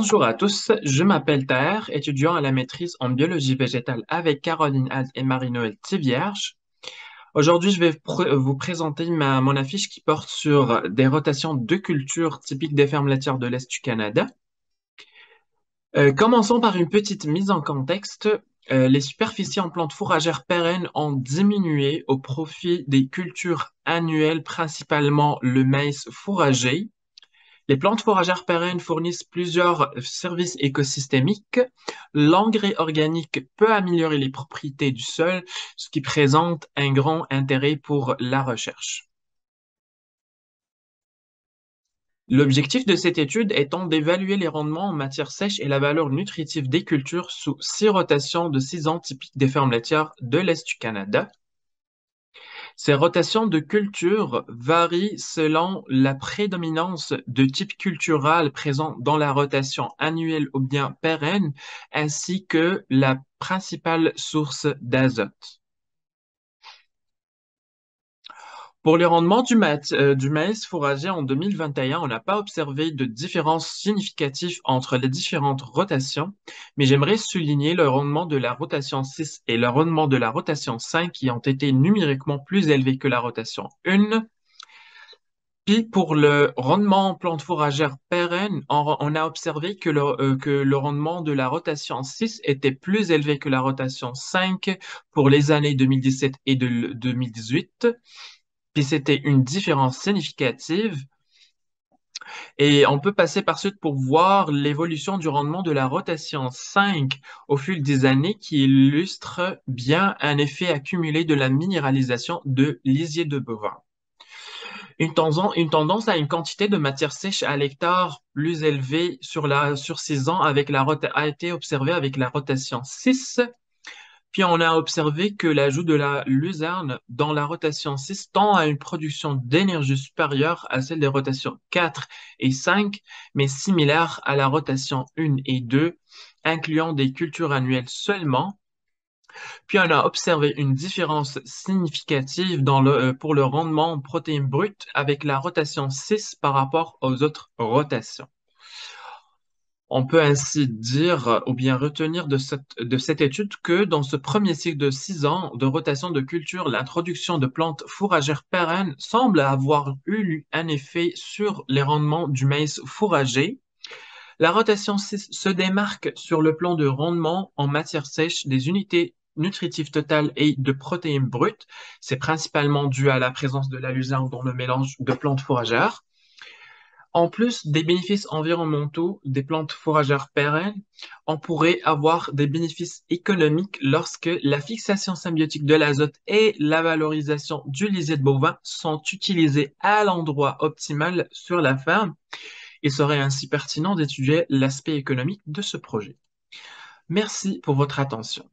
Bonjour à tous, je m'appelle Taher, étudiant à la maîtrise en biologie végétale avec Caroline Haz et Marie-Noël Thivierge. Aujourd'hui, je vais vous présenter mon affiche qui porte sur des rotations de cultures typiques des fermes laitières de l'Est du Canada. Commençons par une petite mise en contexte. Les superficies en plantes fourragères pérennes ont diminué au profit des cultures annuelles, principalement le maïs fourragé. Les plantes fourragères pérennes fournissent plusieurs services écosystémiques. L'engrais organique peut améliorer les propriétés du sol, ce qui présente un grand intérêt pour la recherche. L'objectif de cette étude étant d'évaluer les rendements en matière sèche et la valeur nutritive des cultures sous 6 rotations de 6 ans typiques des fermes laitières de l'Est du Canada. Ces rotations de culture varient selon la prédominance de type cultural présent dans la rotation annuelle ou bien pérenne, ainsi que la principale source d'azote. Pour les rendements du maïs fourragé en 2021, on n'a pas observé de différence significative entre les différentes rotations, mais j'aimerais souligner le rendement de la rotation 6 et le rendement de la rotation 5 qui ont été numériquement plus élevés que la rotation 1. Puis pour le rendement en plante fourragère pérenne, on a observé que le rendement de la rotation 6 était plus élevé que la rotation 5 pour les années 2017 et 2018. Puis c'était une différence significative. Et on peut passer par suite pour voir l'évolution du rendement de la rotation 5 au fil des années qui illustre bien un effet accumulé de la minéralisation de lisier de bovin. Une tendance à une quantité de matière sèche à l'hectare plus élevée sur 6 ans a été observée avec la rotation 6. Puis on a observé que l'ajout de la luzerne dans la rotation 6 tend à une production d'énergie supérieure à celle des rotations 4 et 5, mais similaire à la rotation 1 et 2, incluant des cultures annuelles seulement. Puis on a observé une différence significative pour le rendement en protéines brutes avec la rotation 6 par rapport aux autres rotations. On peut ainsi dire ou bien retenir de cette étude que dans ce premier cycle de 6 ans de rotation de culture, l'introduction de plantes fourragères pérennes semble avoir eu un effet sur les rendements du maïs fourragé. La rotation 6 se démarque sur le plan de rendement en matière sèche des unités nutritives totales et de protéines brutes. C'est principalement dû à la présence de la luzerne dans le mélange de plantes fourragères. En plus des bénéfices environnementaux des plantes fourragères pérennes, on pourrait avoir des bénéfices économiques lorsque la fixation symbiotique de l'azote et la valorisation du lisier de bovin sont utilisés à l'endroit optimal sur la ferme. Il serait ainsi pertinent d'étudier l'aspect économique de ce projet. Merci pour votre attention.